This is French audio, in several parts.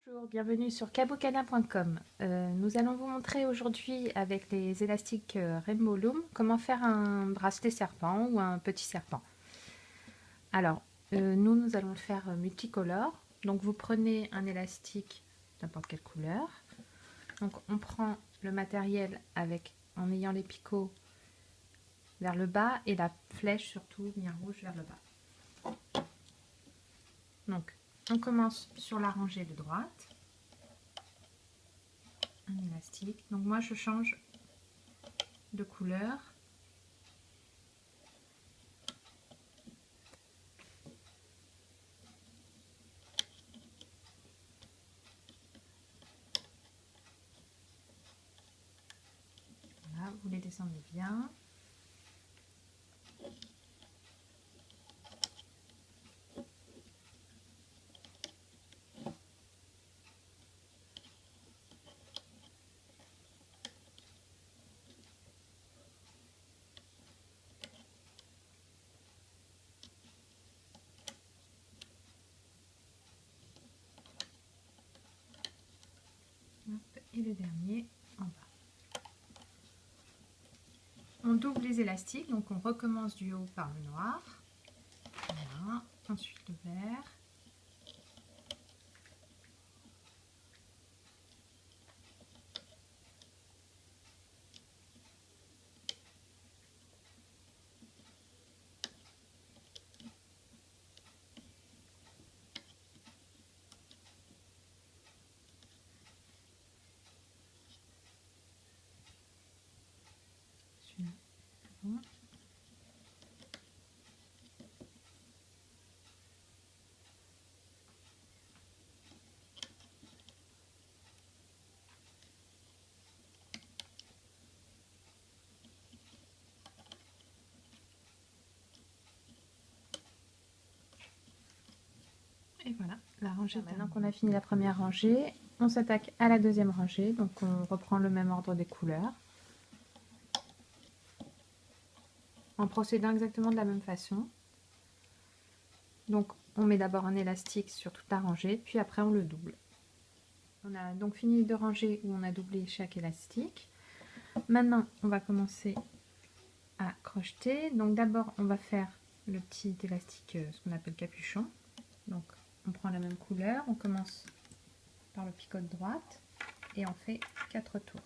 Bonjour, bienvenue sur cabocana.com. Nous allons vous montrer aujourd'hui avec les élastiques Rainbow Loom comment faire un bracelet serpent ou un petit serpent. Alors, nous allons le faire multicolore. Donc vous prenez un élastique n'importe quelle couleur. Donc on prend le matériel en ayant les picots vers le bas et la flèche surtout bien rouge vers le bas. Donc on commence sur la rangée de droite. Un élastique. Donc moi je change de couleur. Voilà, vous les descendez bien. Et le dernier en bas. On double les élastiques, donc on recommence du haut par le noir. Voilà. Ensuite le vert. Celui-là, bon. Et voilà, la rangée. Maintenant qu'on a fini la première rangée, on s'attaque à la deuxième rangée. Donc on reprend le même ordre des couleurs. En procédant exactement de la même façon. Donc on met d'abord un élastique sur toute la rangée, puis après on le double. On a donc fini de ranger où on a doublé chaque élastique. Maintenant on va commencer à crocheter. Donc d'abord on va faire le petit élastique, ce qu'on appelle capuchon. Donc on prend la même couleur, on commence par le picot de droite et on fait 4 tours.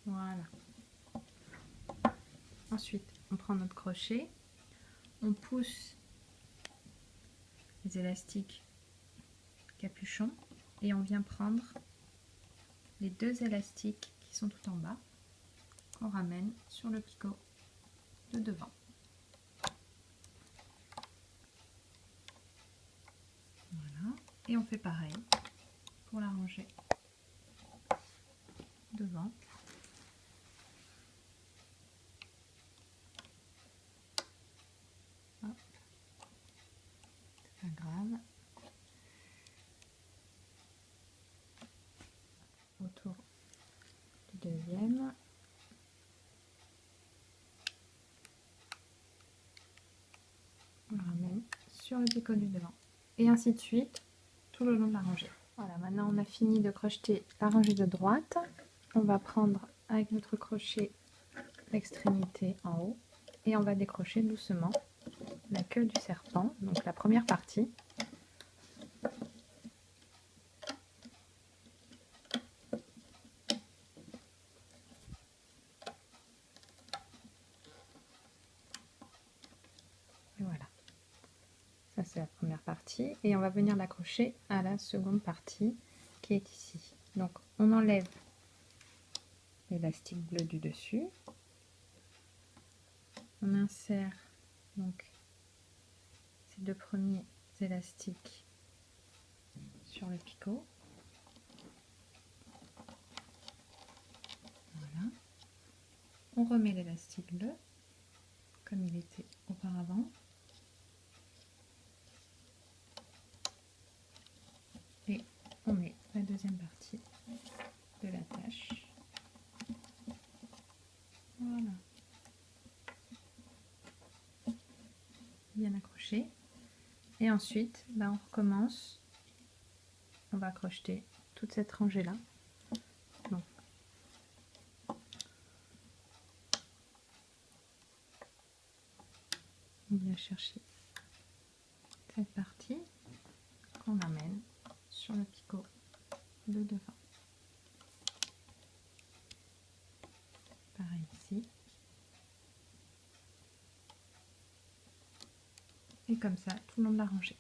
Voilà. Ensuite, on prend notre crochet, on pousse les élastiques capuchon et on vient prendre les deux élastiques qui sont tout en bas, qu'on ramène sur le picot de devant. Voilà. Et on fait pareil pour la rangée devant. Hop. C'est pas grave. Autour du deuxième. On le ramène sur le picot du devant. Et ainsi de suite tout le long de la rangée. Voilà, maintenant on a fini de crocheter la rangée de droite. On va prendre avec notre crochet l'extrémité en haut et on va décrocher doucement la queue du serpent, donc la première partie. Et voilà, ça c'est la première partie et on va venir l'accrocher à la seconde partie qui est ici. Donc on enlève l'élastique bleu du dessus, on insère donc ces deux premiers élastiques sur le picot. Voilà. On remet l'élastique bleu comme il était auparavant. Et on met la deuxième partie de l'attache. Voilà. Bien accroché. Et ensuite, on recommence. On va crocheter toute cette rangée là. Donc, on vient chercher cette partie qu'on amène sur le picot de devant. Pareil ici. Et comme ça, tout le long de la rangée.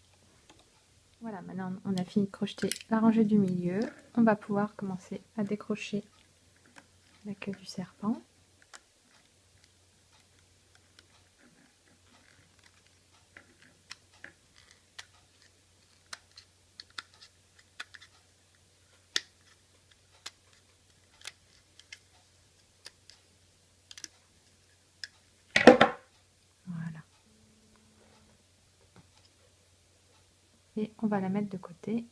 Voilà, maintenant on a fini de crocheter la rangée du milieu. On va pouvoir commencer à décrocher la queue du serpent. Voilà. Et on va la mettre de côté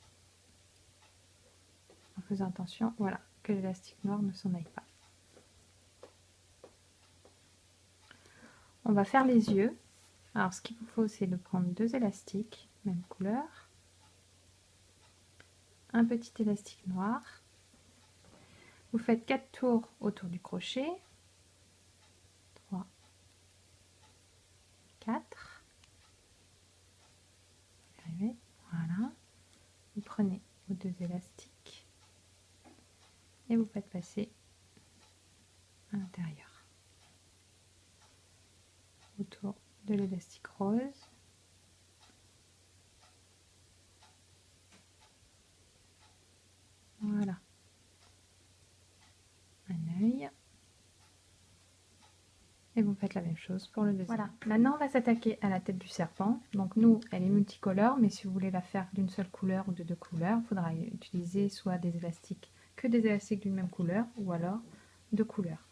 en faisant attention, voilà, que l'élastique noir ne s'en aille pas. On va faire les yeux. Alors ce qu'il vous faut, c'est de prendre 2 élastiques, même couleur, un petit élastique noir. Vous faites 4 tours autour du crochet. 3, 4. Voilà. Vous prenez vos 2 élastiques et vous faites passer à l'intérieur autour de l'élastique rose. Voilà. Un œil. Et vous faites la même chose pour le deuxième. Voilà. Maintenant, on va s'attaquer à la tête du serpent. Donc nous, elle est multicolore, mais si vous voulez la faire d'une seule couleur ou de 2 couleurs, il faudra utiliser soit des élastiques, que des élastiques d'une même couleur, ou alors 2 couleurs.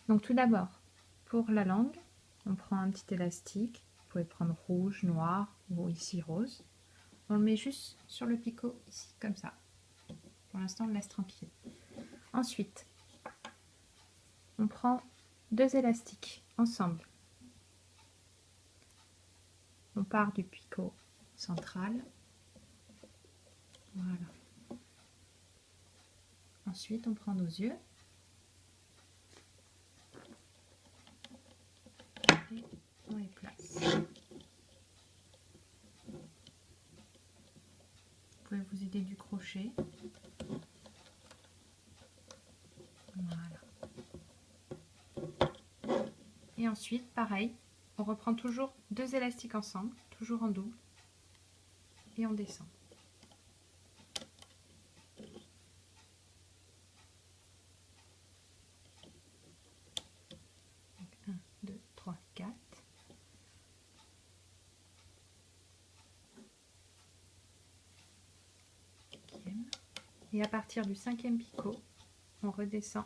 Donc tout d'abord, pour la langue, on prend un petit élastique. Vous pouvez prendre rouge, noir ou ici rose. On le met juste sur le picot ici, comme ça. Pour l'instant, on le laisse tranquille. Ensuite, on prend 2 élastiques ensemble. On part du picot central. Voilà. Ensuite, on prend nos yeux. Et on les place. Vous pouvez vous aider du crochet. Voilà. Et ensuite, pareil, on reprend toujours 2 élastiques ensemble, toujours en double, et on descend. Donc 1, 2, 3, 4. Et à partir du 5e picot, on redescend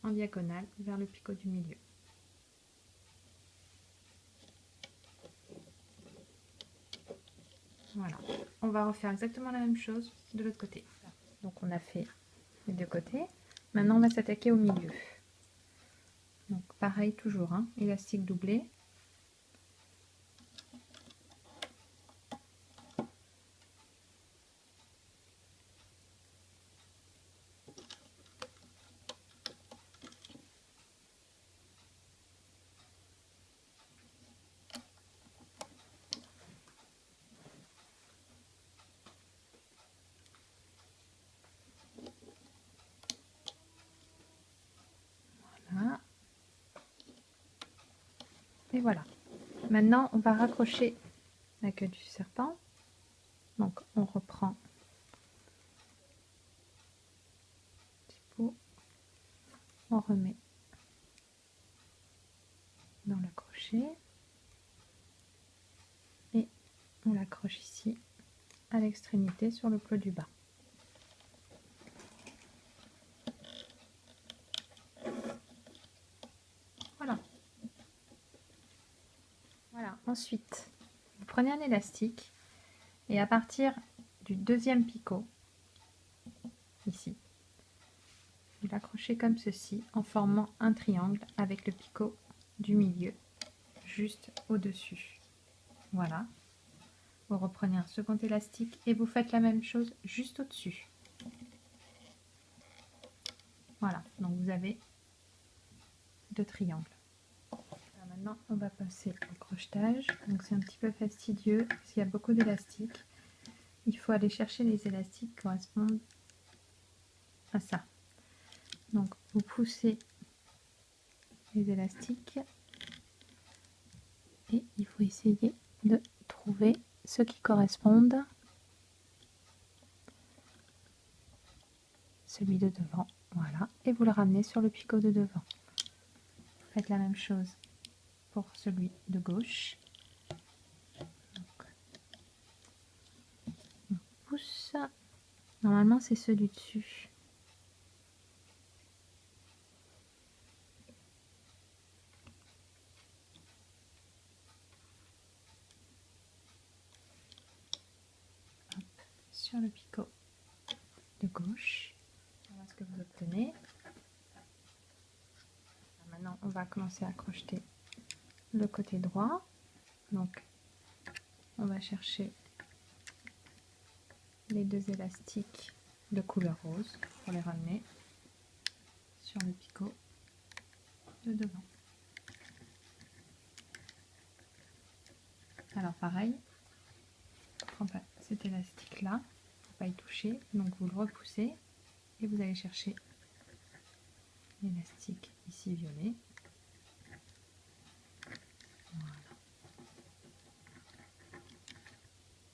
en diagonale vers le picot du milieu. Voilà, on va refaire exactement la même chose de l'autre côté. Donc on a fait les 2 côtés. Maintenant on va s'attaquer au milieu. Donc pareil toujours, hein, élastique doublé. Voilà. Et voilà. Maintenant, on va raccrocher la queue du serpent. Donc, on reprend un petit pot, on remet dans le crochet et on l'accroche ici à l'extrémité sur le plat du bas. Voilà. Voilà. Ensuite, vous prenez un élastique et à partir du 2e picot, ici. Vous l'accrochez comme ceci en formant un triangle avec le picot du milieu juste au-dessus. Voilà. Vous reprenez un second élastique et vous faites la même chose juste au-dessus. Voilà, donc vous avez 2 triangles. Alors maintenant, on va passer au crochetage. Donc c'est un petit peu fastidieux parce qu'il y a beaucoup d'élastiques. Il faut aller chercher les élastiques qui correspondent à ça. Donc vous poussez les élastiques et il faut essayer de trouver ceux qui correspondent. Celui de devant, voilà, et vous le ramenez sur le picot de devant. Faites la même chose pour celui de gauche. Donc, on pousse. Normalement, c'est ceux du dessus. Hop, sur le picot de gauche. Voilà ce que vous obtenez. Maintenant, on va commencer à crocheter le côté droit. Donc, on va chercher les 2 élastiques de couleur rose pour les ramener sur le picot de devant. Alors pareil, on prend pas cet élastique là, faut pas y toucher, donc vous le repoussez et vous allez chercher l'élastique ici violet. Voilà.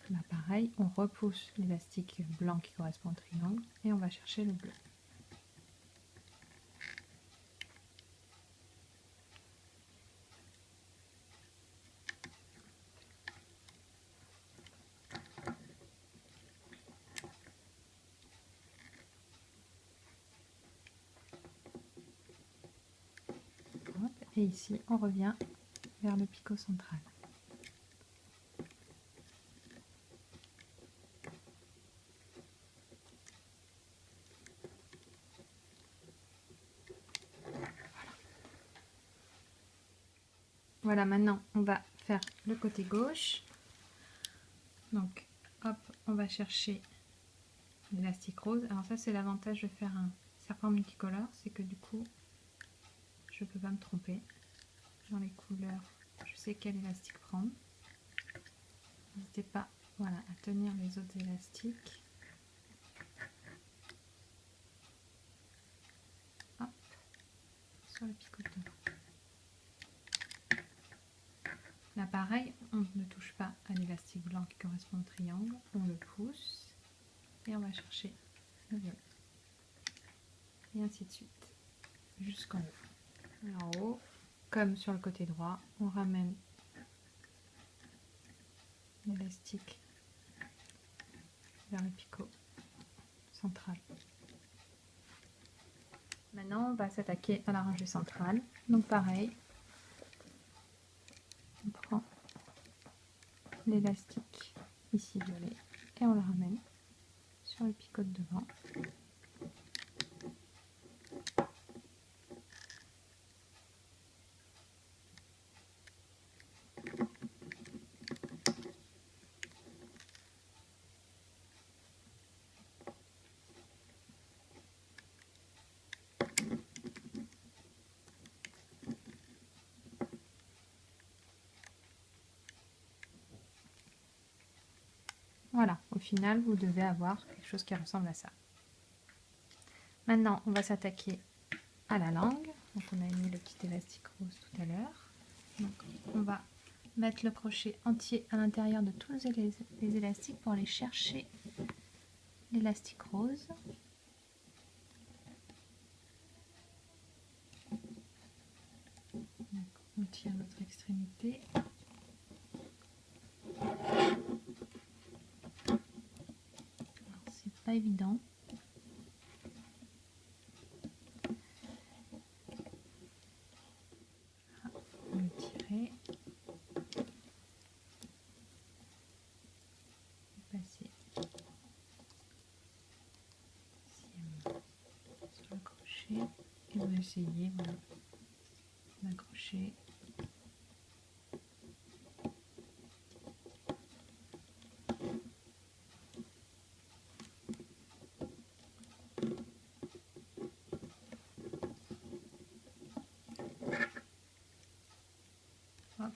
Là pareil, on repousse l'élastique blanc qui correspond au triangle et on va chercher le bleu. Hop, et ici on revient vers le picot central. Voilà, maintenant on va faire le côté gauche. Donc hop, on va chercher l'élastique rose. Alors ça c'est l'avantage de faire un serpent multicolore, c'est que du coup je peux pas me tromper dans les couleurs, je sais quel élastique prendre. N'hésitez pas, voilà, à tenir les autres élastiques. Hop, sur le picot de devant. Là pareil, on ne touche pas à l'élastique blanc qui correspond au triangle, on le pousse et on va chercher le violet. Et ainsi de suite, jusqu'en haut. Et en haut, comme sur le côté droit, on ramène l'élastique vers le picot central. Maintenant, on va s'attaquer à la rangée centrale. Donc pareil, on prend l'élastique ici violet et on le ramène sur le picot de devant. Voilà, au final, vous devez avoir quelque chose qui ressemble à ça. Maintenant, on va s'attaquer à la langue. Donc, on a mis le petit élastique rose tout à l'heure. Donc, on va mettre le crochet entier à l'intérieur de tous les élastiques pour aller chercher l'élastique rose. Donc, on tire notre extrémité. C'est pas évident. On le tirer. Passer ici accrocher et on va essayer voilà, d'accrocher. Hop.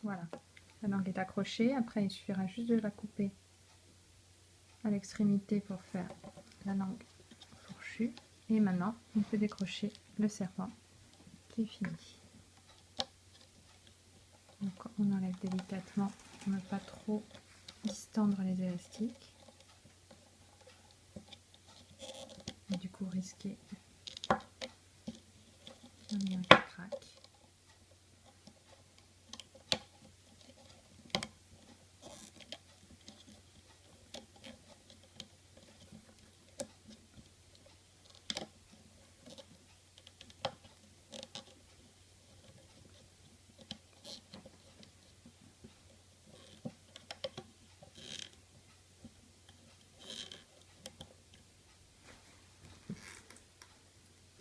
Voilà, la langue est accrochée. Après, il suffira juste de la couper à l'extrémité pour faire la langue fourchue. Et maintenant, on peut décrocher le serpent qui est fini. Donc, on enlève délicatement pour ne pas trop distendre les élastiques. Et du coup, risquer un lien qui craque.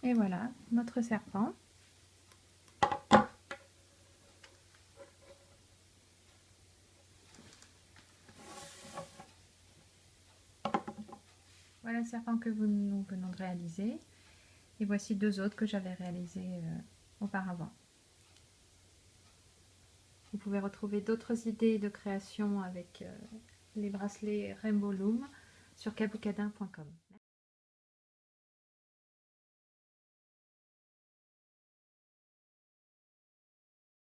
Et voilà, notre serpent. Voilà le serpent que nous venons de réaliser. Et voici deux autres que j'avais réalisés auparavant. Vous pouvez retrouver d'autres idées de création avec les bracelets Rainbow Loom sur kabucadin.com.